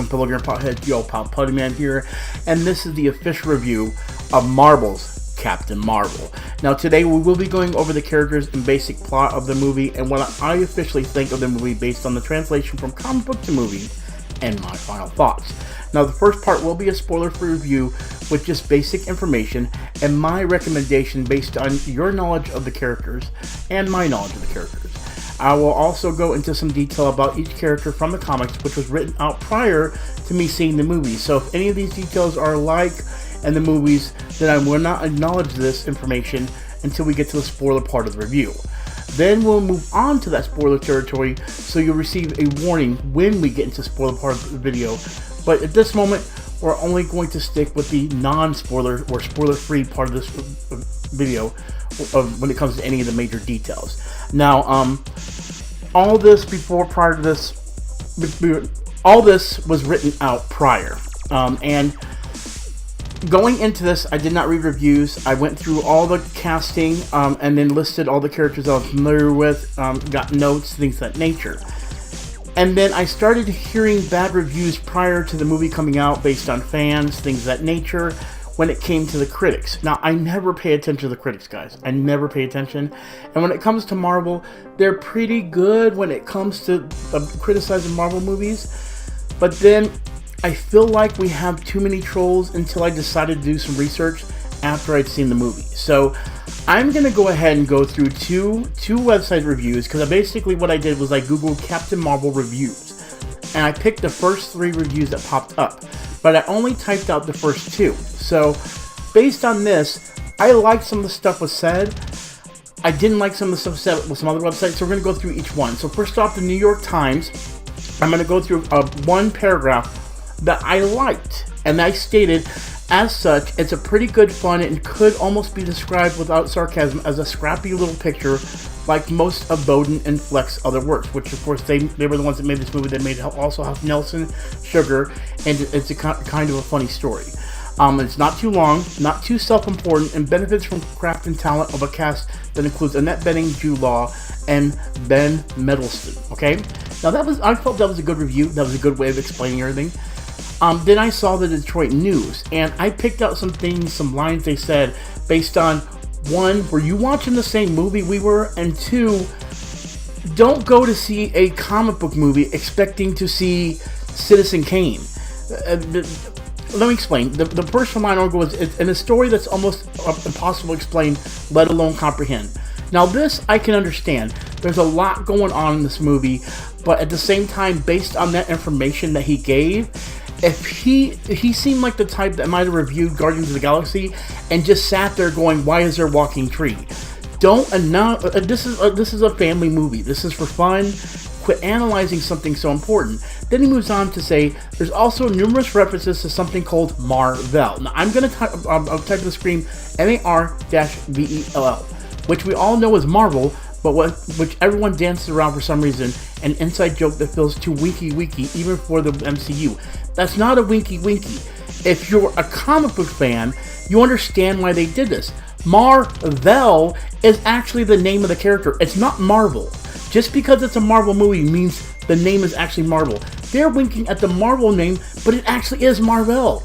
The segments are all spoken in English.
Pilgrim Pothead, yo pal Puttyman here, and this is the official review of Marvel's Captain Marvel. Now today we will be going over the characters and basic plot of the movie and what I officially think of the movie based on the translation from comic book to movie and my final thoughts. Now the first part will be a spoiler-free review with just basic information and my recommendation based on your knowledge of the characters and my knowledge of the characters. I will also go into some detail about each character from the comics, which was written out prior to me seeing the movie. So if any of these details are alike in the movies, then I will not acknowledge this information until we get to the spoiler part of the review. Then we'll move on to that spoiler territory, so you'll receive a warning when we get into the spoiler part of the video. But at this moment, we're only going to stick with the non-spoiler or spoiler-free part of this video when it comes to any of the major details. Now, all this was written out prior, and going into this, I did not read reviews. I went through all the casting and then listed all the characters I was familiar with, got notes, things of that nature. And then I started hearing bad reviews prior to the movie coming out based on fans, things of that nature, when it came to the critics. Now, I never pay attention to the critics, guys. I never pay attention. And when it comes to Marvel, they're pretty good when it comes to criticizing Marvel movies. But then I feel like we have too many trolls until I decided to do some research after I'd seen the movie. So I'm going to go ahead and go through two website reviews, because basically what I did was I googled Captain Marvel reviews. And I picked the first 3 reviews that popped up. But I only typed out the first 2. So based on this, I liked some of the stuff was said. I didn't like some of the stuff said with some other websites, so we're going to go through each one. So first off, the New York Times, I'm going to go through one paragraph that I liked. And I stated, as such, it's a pretty good fun and could almost be described without sarcasm as a scrappy little picture like most of Bowden and Fleck's other works, which of course they were the ones that made this movie. They made also have Nelson, Sugar, and it's a kind of a funny story. It's not too long, not too self-important, and benefits from craft and talent of a cast that includes Annette Bening, Jude Law, and Ben Mendelsohn. Okay, now I felt that was a good review. That was a good way of explaining everything. Then I saw the Detroit News, and I picked out some things, some lines they said based on, 1, were you watching the same movie we were? And 2, don't go to see a comic book movie expecting to see Citizen Kane. Let me explain. The first line I'll go is in a story that's almost impossible to explain, let alone comprehend. Now this I can understand. There's a lot going on in this movie, but at the same time, based on that information that he gave, if he seemed like the type that might have reviewed Guardians of the Galaxy and just sat there going, why is there a walking tree? Don't announce, this is a family movie. This is for fun. Quit analyzing something so important. Then he moves on to say, there's also numerous references to something called Marvel. Now I'm going to type on the screen MAR-VELL, which we all know is Marvel, but which everyone dances around for some reason, an inside joke that feels too winky even for the MCU. That's not a winky. If you're a comic book fan, you understand why they did this. Marvel is actually the name of the character. It's not Marvel. Just because it's a Marvel movie means the name is actually Marvel. They're winking at the Marvel name, but it actually is Marvel.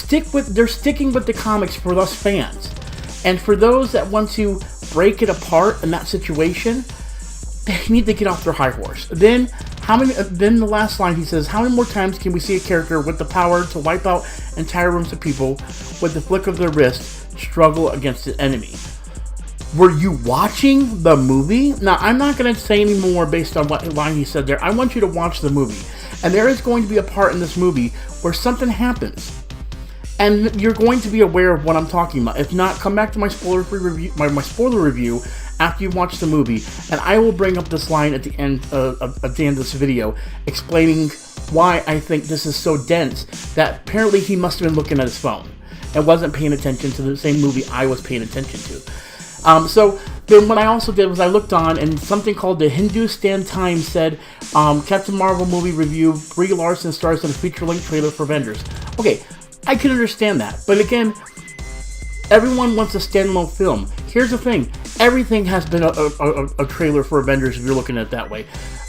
They're sticking with the comics for us fans. And for those that want to break it apart in that situation, they need to get off their high horse. Then the last line he says, how many more times can we see a character with the power to wipe out entire rooms of people with the flick of their wrist struggle against an enemy? Were you watching the movie? Now, I'm not going to say any more based on what line he said there. I want you to watch the movie. And there is going to be a part in this movie where something happens. And you're going to be aware of what I'm talking about. If not, come back to my spoiler-free review, my spoiler review after you watch the movie, and I will bring up this line at the end of this video, explaining why I think this is so dense that apparently he must have been looking at his phone and wasn't paying attention to the same movie I was paying attention to. So then what I also did was I looked on, and something called the Hindustan Times said, Captain Marvel movie review, Brie Larson stars in a feature-length trailer for Avengers. Okay, I can understand that, but again, everyone wants a standalone film. Here's the thing, everything has been a trailer for Avengers if you're looking at it that way.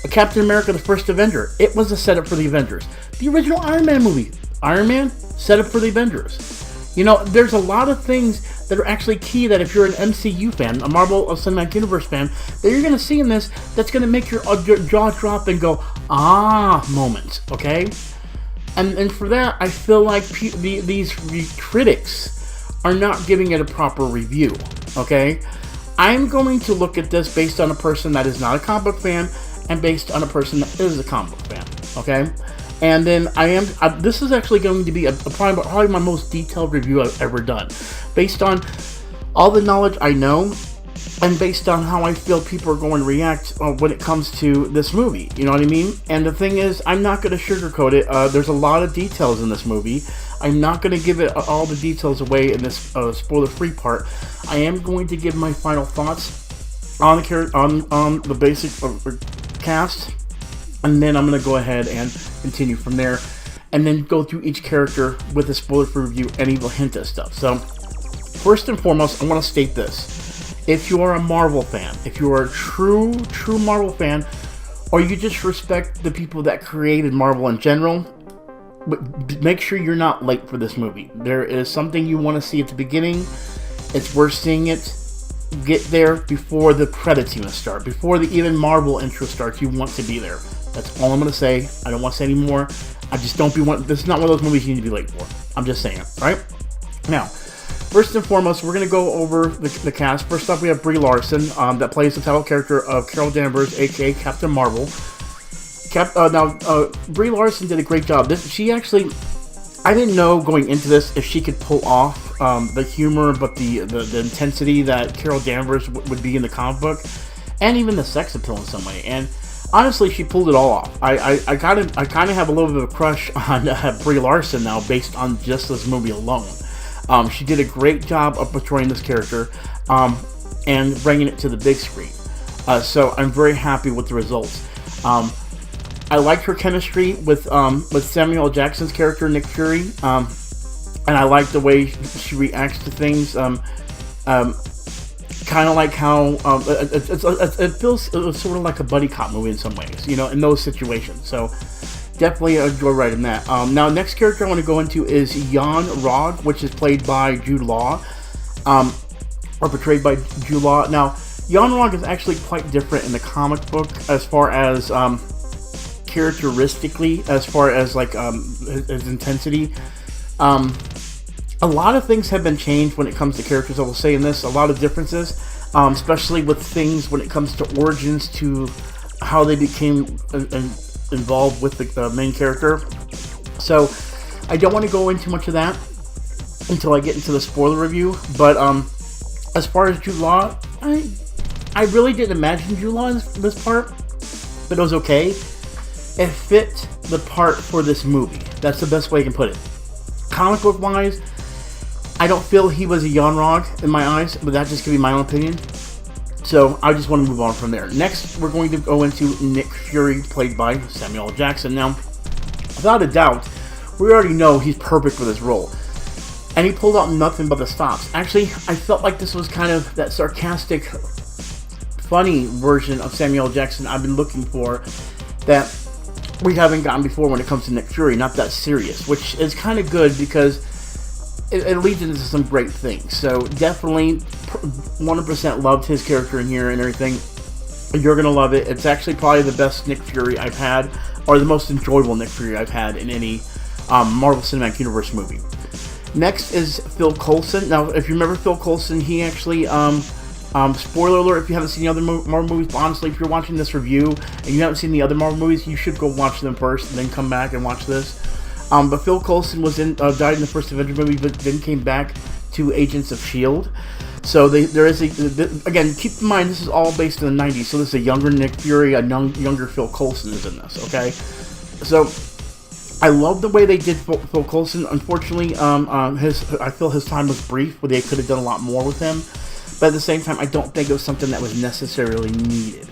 Captain America, the First Avenger, it was a setup for the Avengers. The original Iron Man movie, Iron Man, set up for the Avengers. You know, there's a lot of things that are actually key that if you're an MCU fan, a Marvel Cinematic Universe fan, that you're going to see in this that's going to make your jaw drop and go, ah, moments, okay? And for that, I feel like these critics are not giving it a proper review, okay? I'm going to look at this based on a person that is not a comic book fan and based on a person that is a comic book fan, okay? And then this is actually going to be probably my most detailed review I've ever done. Based on all the knowledge I know, and based on how I feel people are going to react when it comes to this movie. You know what I mean? And the thing is, I'm not going to sugarcoat it. There's a lot of details in this movie. I'm not going to give it all the details away in this spoiler-free part. I am going to give my final thoughts on the basic cast, and then I'm going to go ahead and continue from there, and then go through each character with a spoiler-free review and even hint at stuff. So, first and foremost, I want to state this. If you are a Marvel fan, if you are a true Marvel fan, or you just respect the people that created Marvel in general, make sure you're not late for this movie. There is something you want to see at the beginning. It's worth seeing it. Get there before the credits even start. Before the even Marvel intro starts, you want to be there. That's all I'm going to say. I don't want to say any more. I just don't be one. This is not one of those movies you need to be late for. I'm just saying, right? Now, first and foremost, we're going to go over the cast. First up, we have Brie Larson, that plays the title character of Carol Danvers, aka Captain Marvel. Brie Larson did a great job. She actually, I didn't know going into this if she could pull off the humor, but the intensity that Carol Danvers would be in the comic book, and even the sex appeal in some way. And honestly, she pulled it all off. I kind of have a little bit of a crush on Brie Larson now, based on just this movie alone. She did a great job of portraying this character and bringing it to the big screen. So I'm very happy with the results. I liked her chemistry with Samuel L. Jackson's character, Nick Fury, and I like the way she reacts to things. Kind of like how it feels sort of like a buddy cop movie in some ways, you know, in those situations. So definitely enjoy writing that. Now, next character I want to go into is Yon-Rogg, which is played by Jude Law, or portrayed by Jude Law. Now, Yon-Rogg is actually quite different in the comic book as far as characteristically, as far as like his intensity. A lot of things have been changed when it comes to characters. I will say in this, a lot of differences, especially with things when it comes to origins, to how they became involved with the main character. So I don't want to go into much of that until I get into the spoiler review. But as far as Jude Law, I really didn't imagine Jude Law in this part, but it was okay. It fit the part for this movie. That's the best way I can put it. Comic book wise, I don't feel he was a Yon-Rogg in my eyes, but that just could be my own opinion. So I just want to move on from there. Next, we're going to go into Nick Fury, played by Samuel L. Jackson. Now, without a doubt, we already know he's perfect for this role. And he pulled out nothing but the stops. Actually, I felt like this was kind of that sarcastic, funny version of Samuel L. Jackson I've been looking for, that we haven't gotten before when it comes to Nick Fury. Not that serious, which is kind of good because it leads into some great things. So definitely 100% loved his character in here and everything. You're going to love it. It's actually probably the best Nick Fury I've had, or the most enjoyable Nick Fury I've had in any Marvel Cinematic Universe movie. Next is Phil Coulson. Now, if you remember Phil Coulson, he actually, spoiler alert if you haven't seen the other Marvel movies, but honestly, if you're watching this review and you haven't seen the other Marvel movies, you should go watch them first and then come back and watch this. But Phil Coulson was died in the first Avengers movie, but then came back to Agents of S.H.I.E.L.D. So there is again, keep in mind, this is all based in the 90s, so this is a younger Nick Fury, a younger Phil Coulson is in this, okay? So I love the way they did Phil Coulson. Unfortunately, I feel his time was brief, where they could have done a lot more with him. But at the same time, I don't think it was something that was necessarily needed.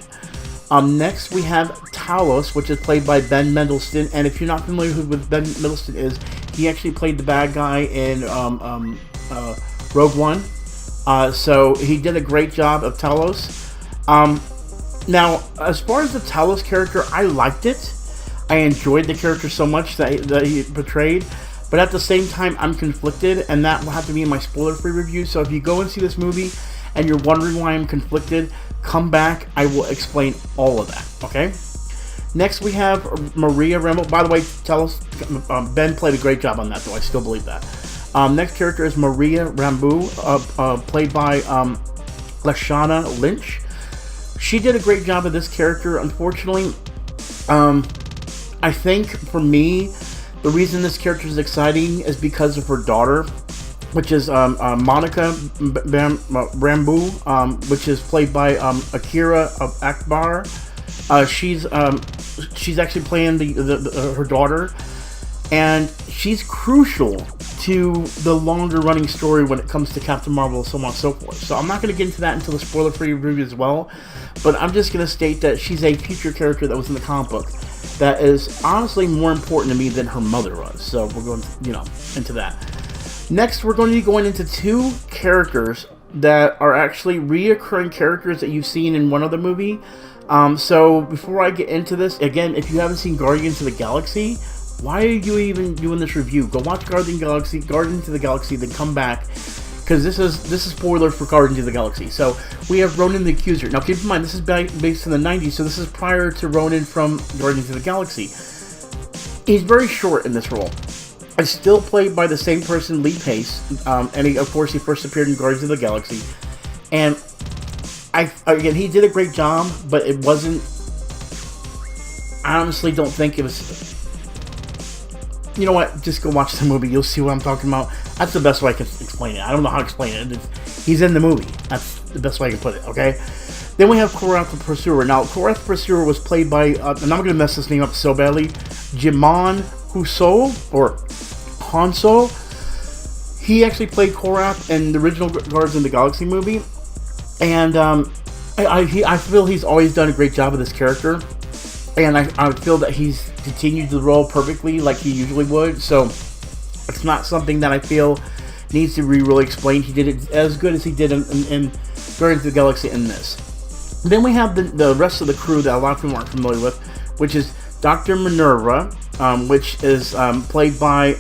Next, we have Talos, which is played by Ben Mendelsohn. And if you're not familiar with who Ben Mendelsohn is, he actually played the bad guy in Rogue One. So he did a great job of Talos. Now, as far as the Talos character, I liked it. I enjoyed the character so much that he portrayed. But at the same time, I'm conflicted, and that will have to be in my spoiler-free review. So if you go and see this movie and you're wondering why I'm conflicted, come back. I will explain all of that, okay? Next, we have Maria Rambo. By the way, Ben played a great job on that, though. I still believe that. Next character is Maria Rambo, played by Lashana Lynch. She did a great job of this character. Unfortunately, I think for me, the reason this character is exciting is because of her daughter, which is Monica Rambo, which is played by Akira Akbar. She's actually playing her daughter, and she's crucial to the longer running story when it comes to Captain Marvel, so on and so forth. So I'm not going to get into that until the spoiler-free review as well, but I'm just going to state that she's a future character that was in the comic book that is honestly more important to me than her mother was. So we're going, into that. Next, we're going to be going into two characters that are actually reoccurring characters that you've seen in one other movie. So before I get into this, again, if you haven't seen Guardians of the Galaxy, why are you even doing this review? Go watch Guardians of the Galaxy, then come back, because this is spoiler for Guardians of the Galaxy. So we have Ronan the Accuser. Now keep in mind, this is based in the 90s, so this is prior to Ronan from Guardians of the Galaxy. He's very short in this role. It's still played by the same person, Lee Pace, and he first appeared in Guardians of the Galaxy. And again, he did a great job, but it wasn't. I honestly don't think it was. You know what? Just go watch the movie. You'll see what I'm talking about. That's the best way I can explain it. I don't know how to explain it. He's in the movie. That's the best way I can put it, okay? Then we have Korath the Pursuer. Now, Korath the Pursuer was played by, and I'm going to mess this name up so badly, Jimon Huso, or Hanso. He actually played Korath in the original Guardians of the Galaxy movie. And I feel he's always done a great job with this character. And I feel that he's continued the role perfectly like he usually would. So it's not something that I feel needs to be really explained. He did it as good as he did in Guardians of the Galaxy in this. Then we have the rest of the crew that a lot of people aren't familiar with, which is Dr. Minerva, which is played by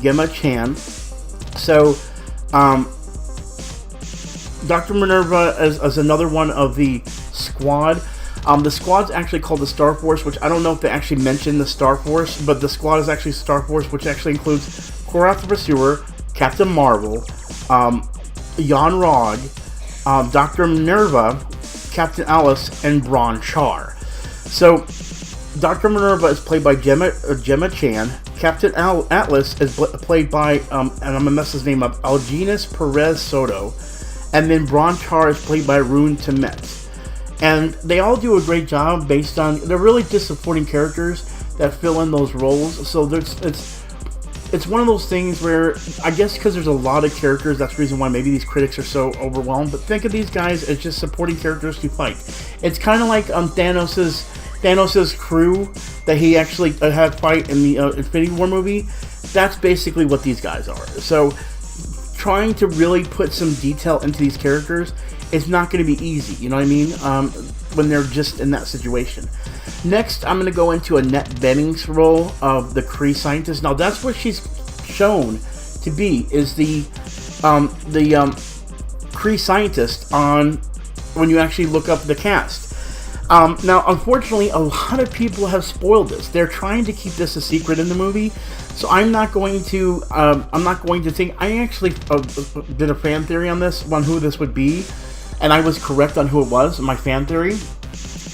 Gemma Chan. So Dr. Minerva is another one of the squad. The squad's actually called the Star Force, which I don't know if they actually mentioned the Star Force, but the squad is actually Star Force, which actually includes Korath the Pursuer, Captain Marvel, Jan Rog, Dr. Minerva, Captain Alice, and Bron Char. So, Dr. Minerva is played by Gemma Chan. Captain Atlas is played by, and I'm going to mess his name up, Alginas Perez Soto. And then Bron Char is played by Rune Temet. And they all do a great job based on, they're really just supporting characters that fill in those roles. So it's one of those things where, I guess because there's a lot of characters, that's the reason why maybe these critics are so overwhelmed. But think of these guys as just supporting characters to fight. It's kind of like Thanos' crew that he actually had fight in the Infinity War movie. That's basically what these guys are. So trying to really put some detail into these characters is not going to be easy, you know what I mean, when they're just in that situation. Next, I'm going to go into Annette Bening's role of the Kree scientist. Now, that's what she's shown to be, is the Kree scientist when you actually look up the cast. Now, unfortunately, a lot of people have spoiled this. They're trying to keep this a secret in the movie, so I'm not going to think. I actually did a fan theory on this, on who this would be, and I was correct on who it was, my fan theory.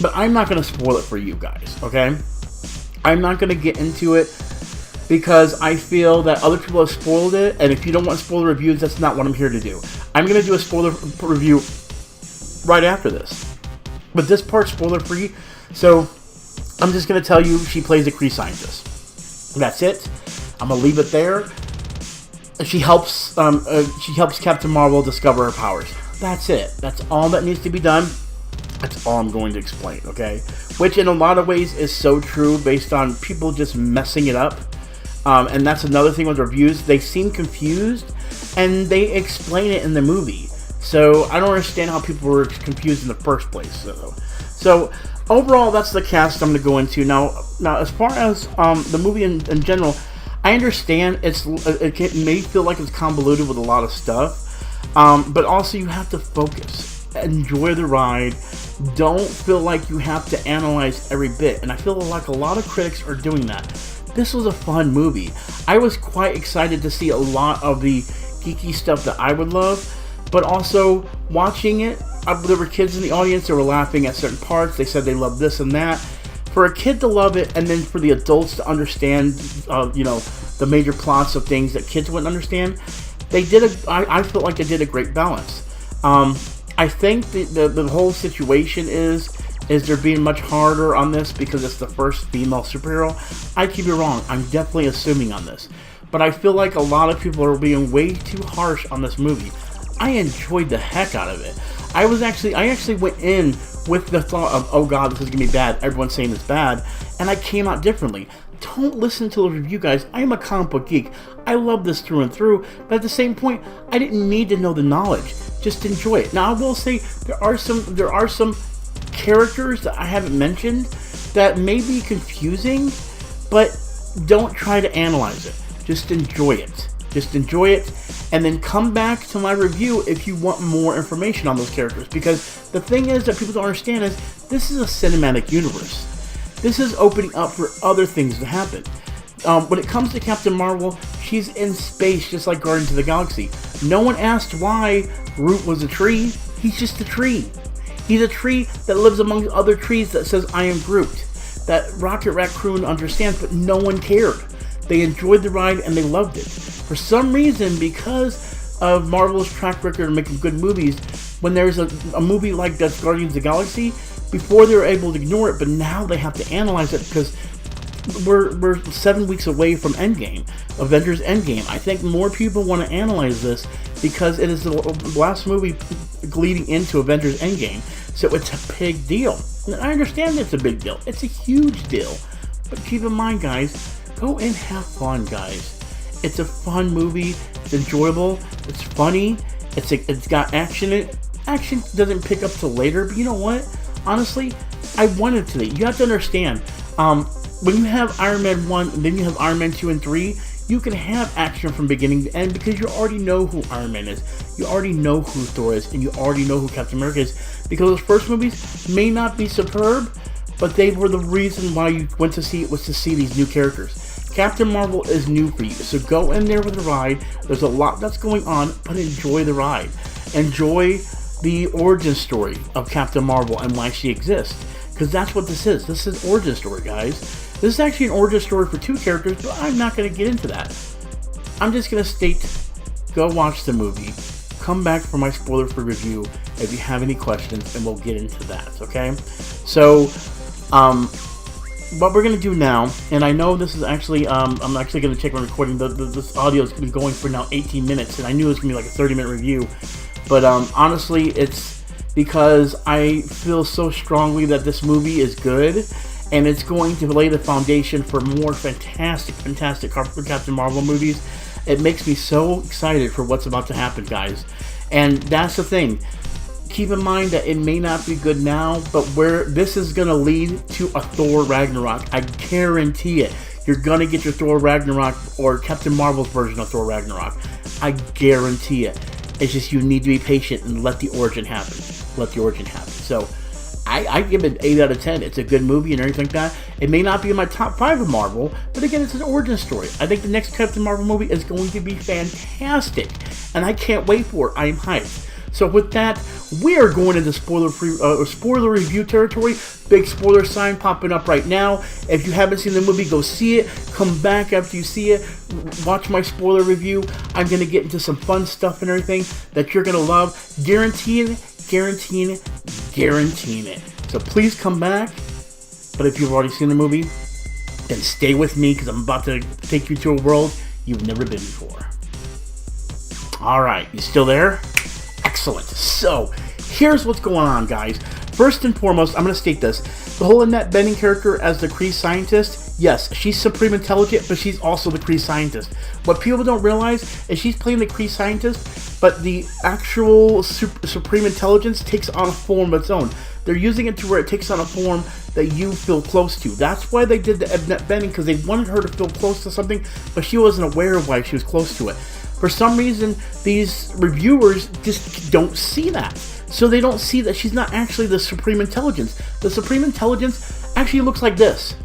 But I'm not going to spoil it for you guys, okay? I'm not going to get into it because I feel that other people have spoiled it, and if you don't want spoiler reviews, that's not what I'm here to do. I'm going to do a spoiler review right after this. But this part's spoiler free, so I'm just going to tell you she plays a Kree scientist. That's it. I'm going to leave it there. She helps Captain Marvel discover her powers. That's it. That's all that needs to be done. That's all I'm going to explain, okay? Which in a lot of ways is so true based on people just messing it up. And that's another thing with reviews. They seem confused, and they explain it in the movie. So I don't understand how people were confused in the first place. So overall, that's the cast I'm going to go into now. Now, as far as the movie in general, I understand it may feel like it's convoluted with a lot of stuff, but also you have to focus, enjoy the ride. Don't feel like you have to analyze every bit, and I feel like a lot of critics are doing that. This was a fun movie. I was quite excited to see a lot of the geeky stuff that I would love, but also watching it, there were kids in the audience that were laughing at certain parts. They said they loved this and that. For a kid to love it, and then for the adults to understand, the major plots of things that kids wouldn't understand, I felt like they did a great balance. I think the whole situation is they're being much harder on this because it's the first female superhero. I could be wrong. I'm definitely assuming on this. But I feel like a lot of people are being way too harsh on this movie. I enjoyed the heck out of it. I actually went in with the thought of, oh god, this is going to be bad. Everyone's saying it's bad. And I came out differently. Don't listen to the review, guys. I am a comic book geek. I love this through and through. But at the same point, I didn't need to know the knowledge. Just enjoy it. Now, I will say there are some characters that I haven't mentioned that may be confusing, but don't try to analyze it. Just enjoy it. Just enjoy it, and then come back to my review if you want more information on those characters. Because the thing is that people don't understand is this is a cinematic universe. This is opening up for other things to happen. When it comes to Captain Marvel, she's in space just like Guardians of the Galaxy. No one asked why Groot was a tree. He's just a tree. He's a tree that lives among other trees that says, I am Groot. That Rocket Raccoon understands, but no one cared. They enjoyed the ride and they loved it. For some reason, because of Marvel's track record of making good movies, when there's a movie like that's Guardians of the Galaxy, before they were able to ignore it, but now they have to analyze it because we're 7 weeks away from Endgame, Avengers Endgame. I think more people want to analyze this because it is the last movie leading into Avengers Endgame, so it's a big deal. And I understand it's a big deal. It's a huge deal. But keep in mind, guys, go and have fun, guys. It's a fun movie. It's enjoyable. It's funny. It's got action in it. Action doesn't pick up till later, but you know what? Honestly, I wanted to. You have to understand, when you have Iron Man 1 and then you have Iron Man 2 and 3, you can have action from beginning to end because you already know who Iron Man is. You already know who Thor is, and you already know who Captain America is. Because those first movies may not be superb, but they were the reason why you went to see it, was to see these new characters. Captain Marvel is new for you, so go in there with the ride. There's a lot that's going on, but enjoy the ride. Enjoy the origin story of Captain Marvel and why she exists, because that's what this is. This is origin story, guys. This is actually an origin story for two characters, but I'm not going to get into that. I'm just going to state, go watch the movie. Come back for my spoiler-free review if you have any questions, and we'll get into that, okay? So, what we're going to do now, and I know this is actually, I'm actually going to check my recording. This audio has been going for now 18 minutes, and I knew it was going to be like a 30-minute review. But honestly, it's because I feel so strongly that this movie is good, and it's going to lay the foundation for more fantastic Captain Marvel movies. It makes me so excited for what's about to happen, guys. And that's the thing. Keep in mind that it may not be good now, but where this is going to lead to a Thor Ragnarok, I guarantee it. You're going to get your Thor Ragnarok or Captain Marvel's version of Thor Ragnarok. I guarantee it. It's just you need to be patient and let the origin happen. Let the origin happen. So, I give it 8 out of 10. It's a good movie and everything like that. It may not be in my top 5 of Marvel, but again, it's an origin story. I think the next Captain Marvel movie is going to be fantastic, and I can't wait for it. I am hyped. So with that, we are going into spoiler review territory. Big spoiler sign popping up right now. If you haven't seen the movie, go see it. Come back after you see it. Watch my spoiler review. I'm going to get into some fun stuff and everything that you're going to love. Guaranteeing it. So please come back. But if you've already seen the movie, then stay with me because I'm about to take you to a world you've never been before. Alright, you still there? Excellent. So, here's what's going on, guys. First and foremost, I'm going to state this. The whole Annette Bening character as the Kree scientist, Yes, she's supreme intelligent, but she's also the Kree scientist. What people don't realize is she's playing the Kree scientist, but the actual supreme intelligence takes on a form of its own. They're using it to where it takes on a form that you feel close to. That's why they did the net bending, because they wanted her to feel close to something, but she wasn't aware of why she was close to it. For some reason, these reviewers just don't see that. So they don't see that she's not actually the supreme intelligence. The supreme intelligence actually looks like this.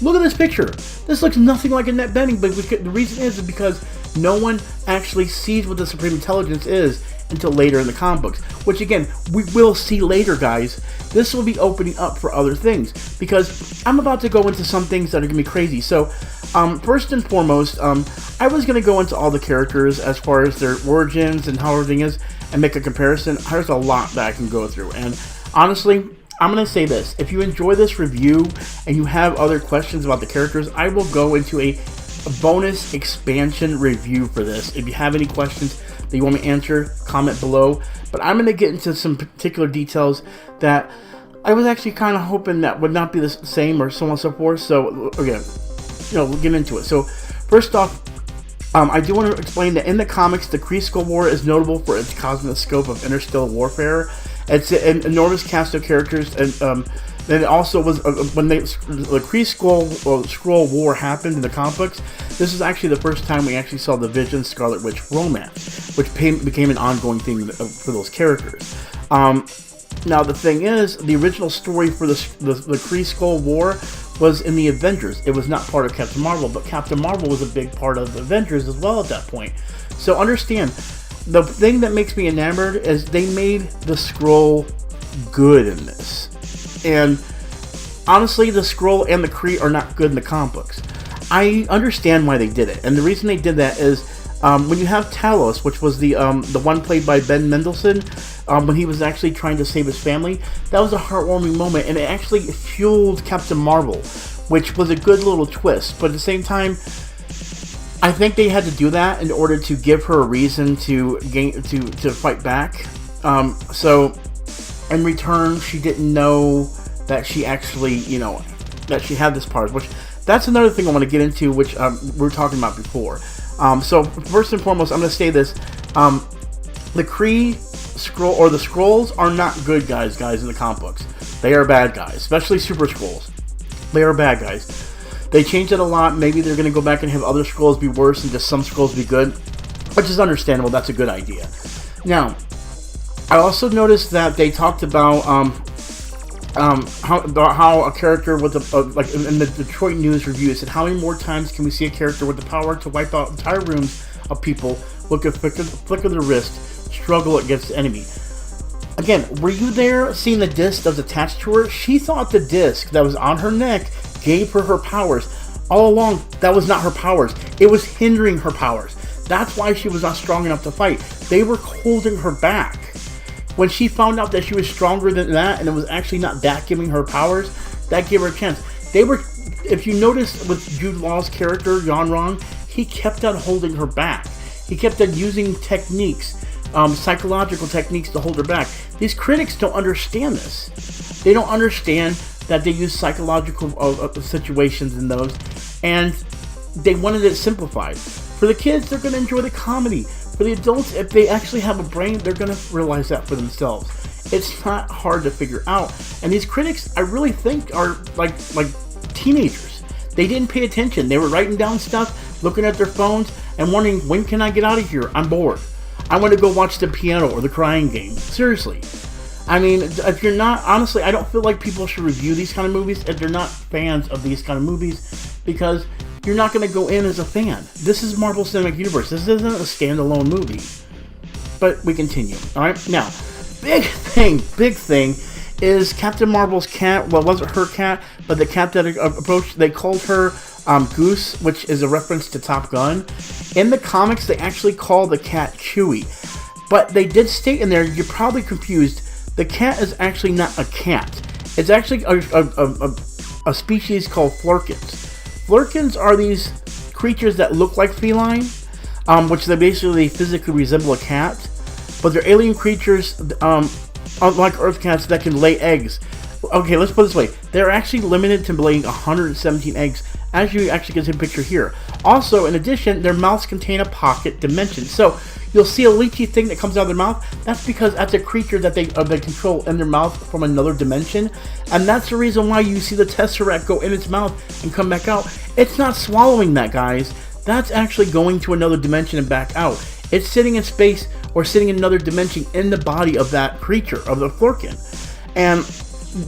Look at this picture. This looks nothing like a net bending, but the reason is because no one actually sees what the supreme intelligence is until later in the comic books, which again, we will see later, guys. This will be opening up for other things, because I'm about to go into some things that are going to be crazy. So, first and foremost, I was going to go into all the characters as far as their origins and how everything is, and make a comparison. There's a lot that I can go through, and honestly, I'm going to say this. If you enjoy this review and you have other questions about the characters, I will go into a bonus expansion review for this. If you have any questions that you want me to answer, comment below. But I'm going to get into some particular details that I was actually kind of hoping that would not be the same, or so on and so forth. So, again, we'll get into it. So, first off, I do want to explain that in the comics, the Kree Skull War is notable for its cosmic scope of interstellar warfare. It's an enormous cast of characters, and then it also was when the Kree Skrull War happened in the comic books. This is actually the first time we actually saw the Vision Scarlet Witch romance, which became an ongoing thing for those characters. Now the thing is, the original story for the Kree Skull War was in the Avengers. It was not part of Captain Marvel, but Captain Marvel was a big part of the Avengers as well at that point. So understand, the thing that makes me enamored is they made the Skrull good in this. And honestly, the Skrull and the Kree are not good in the comic books. I understand why they did it, and the reason they did that is when you have Talos, which was the one played by Ben Mendelsohn, when he was actually trying to save his family, that was a heartwarming moment, and it actually fueled Captain Marvel, which was a good little twist. But at the same time, I think they had to do that in order to give her a reason to fight back. So in return, she didn't know that she actually, that she had this part, which that's another thing I want to get into, which we were talking about before. So first and foremost, I'm going to say this: the Kree Skrull, or the Skrulls, are not good guys in the comic books. They are bad guys, especially Super Skrulls. They are bad guys. They changed it a lot. Maybe they're going to go back and have other Skrulls be worse and just some Skrulls be good, which is understandable. That's a good idea. Now, I also noticed that they talked about how a character with like in the Detroit News review, it said, how many more times can we see a character with the power to wipe out entire rooms of people, look at flick of the wrist, struggle against the enemy? Again, were you there seeing the disc that was attached to her? She thought the disc that was on her neck gave her powers. All along, that was not her powers. It was hindering her powers. That's why she was not strong enough to fight. They were holding her back. When she found out that she was stronger than that, and it was actually not that giving her powers, that gave her a chance. They were, if you notice with Jude Law's character, Yon-Rong, he kept on holding her back. He kept on using techniques, psychological techniques to hold her back. These critics don't understand this. They don't understand that they use psychological situations in those, and they wanted it simplified. For the kids, they're going to enjoy the comedy. For the adults, if they actually have a brain, they're going to realize that for themselves. It's not hard to figure out. And these critics, I really think, are like teenagers. They didn't pay attention. They were writing down stuff, looking at their phones, and wondering, when can I get out of here? I'm bored. I want to go watch the piano or the crying game. Seriously. I mean, if you're not, honestly, I don't feel like people should review these kind of movies if they're not fans of these kind of movies, because you're not going to go in as a fan. This is Marvel Cinematic Universe. This isn't a standalone movie. But we continue. Alright, now, big thing is Captain Marvel's cat. Well, it wasn't her cat, but the cat that approached, they called her Goose, which is a reference to Top Gun. In the comics, they actually call the cat Chewie. But they did state in there, you're probably confused, the cat is actually not a cat. It's actually a species called Flurkins. Flurkins are these creatures that look like feline, which they basically physically resemble a cat, but they're alien creatures, unlike Earth cats, that can lay eggs. Okay, let's put it this way. They're actually limited to laying 117 eggs as you actually can see a picture here. Also, in addition, their mouths contain a pocket dimension. So you'll see a leechy thing that comes out of their mouth. That's because that's a creature that they control in their mouth from another dimension. And that's the reason why you see the Tesseract go in its mouth and come back out. It's not swallowing that, guys. That's actually going to another dimension and back out. It's sitting in space or sitting in another dimension in the body of that creature, of the Flurkin. And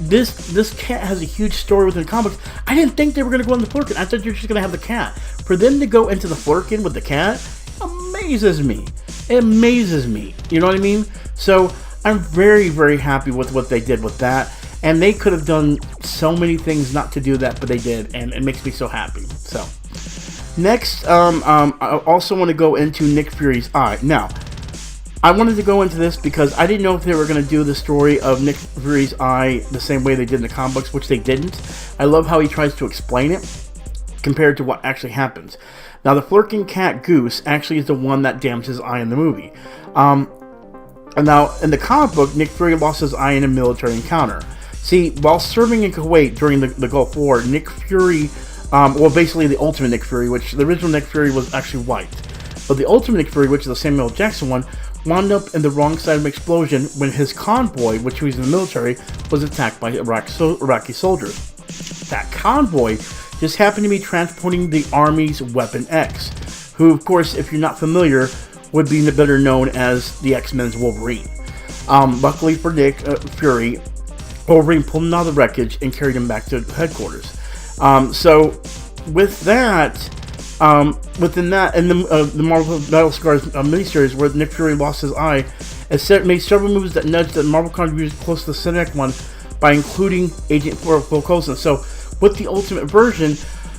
this cat has a huge story within the comics. I didn't think they were going to go in the Flurkin. I thought you were just going to have the cat. For them to go into the Flurkin with the cat amazes me. It amazes me. You know what I mean? So I'm very, very happy with what they did with that. And they could have done so many things not to do that, but they did. And it makes me so happy. So next, I also want to go into Nick Fury's eye. Now, I wanted to go into this because I didn't know if they were going to do the story of Nick Fury's eye the same way they did in the comic books, which they didn't. I love how he tries to explain it compared to what actually happens. Now, the Flurkin cat Goose actually is the one that damages his eye in the movie. And now, in the comic book, Nick Fury lost his eye in a military encounter. See, while serving in Kuwait during the Gulf War, Nick Fury, well, basically the Ultimate Nick Fury, which the original Nick Fury was actually white. But the Ultimate Nick Fury, which is the Samuel L. Jackson one, wound up in the wrong side of an explosion when his convoy, which was in the military, was attacked by Iraqi soldiers. That convoy just happened to be transporting the Army's Weapon X, who, of course, if you're not familiar, would be better known as the X-Men's Wolverine. Luckily for Nick Fury, Wolverine pulled him out of the wreckage and carried him back to headquarters. So, with that, within that, and the Marvel Battle Scars miniseries, where Nick Fury lost his eye, it made several moves that nudged the Marvel contributions close to the cinematic one by including Agent Phil Coulson. So, with the Ultimate version,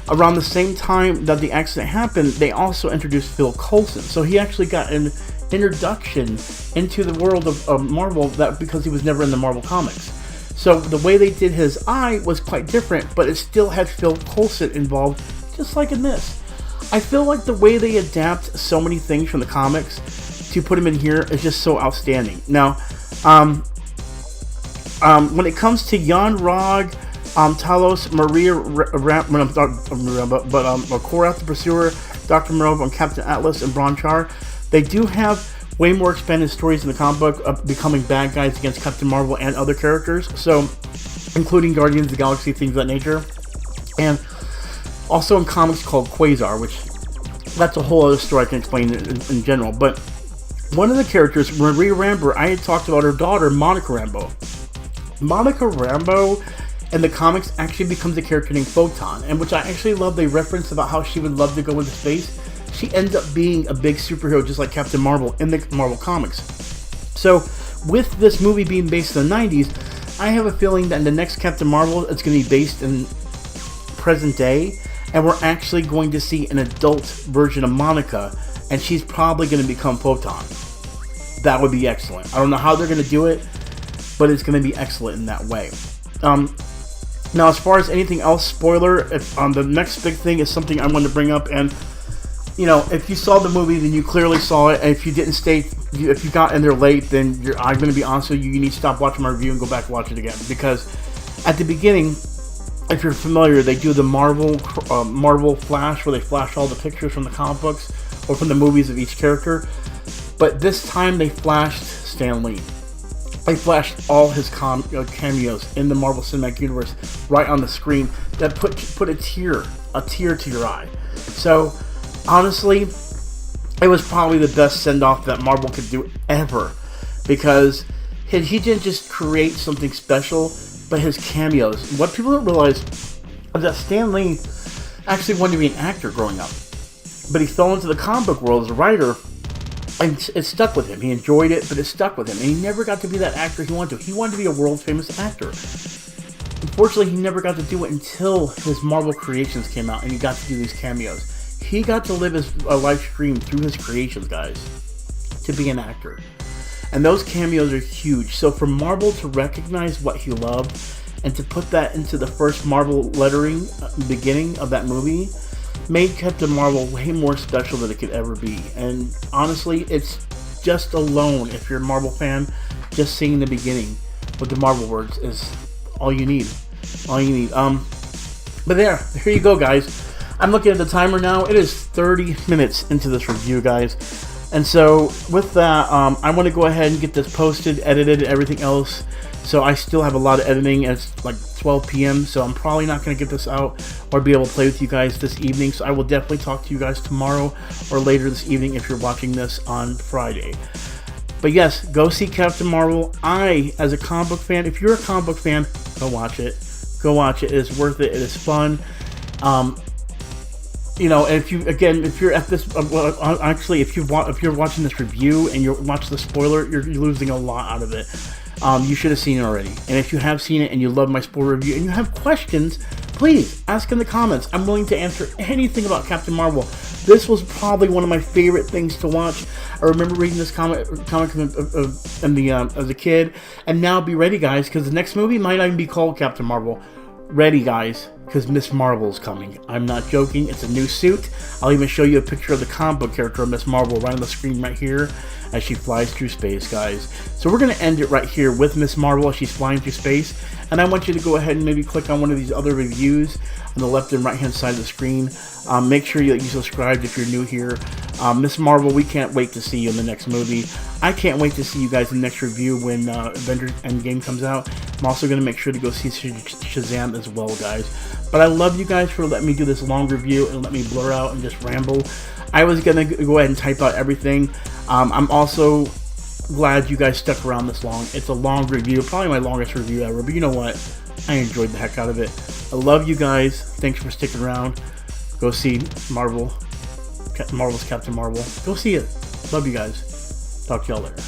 around the same time that the accident happened, they also introduced Phil Coulson. So he actually got an introduction into the world of Marvel because he was never in the Marvel comics. So the way they did his eye was quite different, but it still had Phil Coulson involved, just like in this. I feel like the way they adapt so many things from the comics to put them in here is just so outstanding. Now, when it comes to Jan Rog, Talos, Maria Korath the Pursuer, Dr. Minerva, and Captain Atlas, and Bronchar, they do have way more expanded stories in the comic book of becoming bad guys against Captain Marvel and other characters, so including Guardians of the Galaxy, things of that nature, and also in comics called Quasar, which that's a whole other story I can explain in general. But one of the characters, Maria Rambeau, I had talked about her daughter, Monica Rambeau. Monica Rambeau in the comics actually becomes a character named Photon, and which I actually love. They reference about how she would love to go into space. She ends up being a big superhero just like Captain Marvel in the Marvel comics. So with this movie being based in the 90s, I have a feeling that in the next Captain Marvel it's going to be based in present day, and we're actually going to see an adult version of Monica, and she's probably going to become Photon. That would be excellent. I don't know how they're going to do it, but it's going to be excellent in that way. Now, as far as anything else, spoiler, the next big thing is something I wanted to bring up, and you know, if you saw the movie, then you clearly saw it, and if you didn't if you got in there late, then I'm going to be honest with you, you need to stop watching my review and go back and watch it again, because at the beginning, if you're familiar, they do the Marvel Flash, where they flash all the pictures from the comic books, or from the movies of each character, but this time they flashed Stan Lee. They flashed all his cameos in the Marvel Cinematic Universe right on the screen. That put a tear to your eye. So, honestly, it was probably the best send-off that Marvel could do ever, because he didn't just create something special, but his cameos. What people don't realize is that Stan Lee actually wanted to be an actor growing up, but he fell into the comic book world as a writer, and it stuck with him. He enjoyed it, but it stuck with him, and he never got to be that actor he wanted to. He wanted to be a world-famous actor. Unfortunately, he never got to do it until his Marvel creations came out, and he got to do these cameos. He got to live his life stream through his creations, guys, to be an actor. And those cameos are huge. So for Marvel to recognize what he loved and to put that into the first Marvel lettering beginning of that movie made Captain Marvel way more special than it could ever be. And honestly, it's just alone, if you're a Marvel fan, just seeing the beginning with the Marvel words is all you need. All you need. But there you go, guys. I'm looking at the timer now. It is 30 minutes into this review, guys. And so with that, I want to go ahead and get this posted, edited, everything else. So I still have a lot of editing, and it's like 12 p.m. So I'm probably not going to get this out or be able to play with you guys this evening. So I will definitely talk to you guys tomorrow or later this evening if you're watching this on Friday. But yes, go see Captain Marvel. As a comic book fan, if you're a comic book fan, go watch it. Go watch it. It is worth it. It is fun. You know, if you're at this, actually, if you're watching this review and you're watching the spoiler, you're losing a lot out of it. You should have seen it already. And if you have seen it and you love my spoiler review and you have questions, please ask in the comments. I'm willing to answer anything about Captain Marvel. This was probably one of my favorite things to watch. I remember reading this comic as a kid, and now be ready, guys, because the next movie might not even be called Captain Marvel. Ready, guys, because Miss Marvel's coming. I'm not joking. It's a new suit. I'll even show you a picture of the comic book character of Miss Marvel right on the screen right here as she flies through space, guys. So we're going to end it right here with Miss Marvel as she's flying through space. And I want you to go ahead and maybe click on one of these other reviews on the left and right hand side of the screen. Make sure you subscribe if you're new here. Miss Marvel, we can't wait to see you in the next movie. I can't wait to see you guys in the next review when Avengers Endgame comes out. I'm also going to make sure to go see Shazam as well, guys. But I love you guys for letting me do this long review and let me blur out and just ramble. I was going to go ahead and type out everything. I'm also glad you guys stuck around this long. It's a long review, probably my longest review ever, but you know what? I enjoyed the heck out of it. I love you guys. Thanks for sticking around. Go see Marvel's Captain Marvel. Go see it. Love you guys. Talk to y'all later.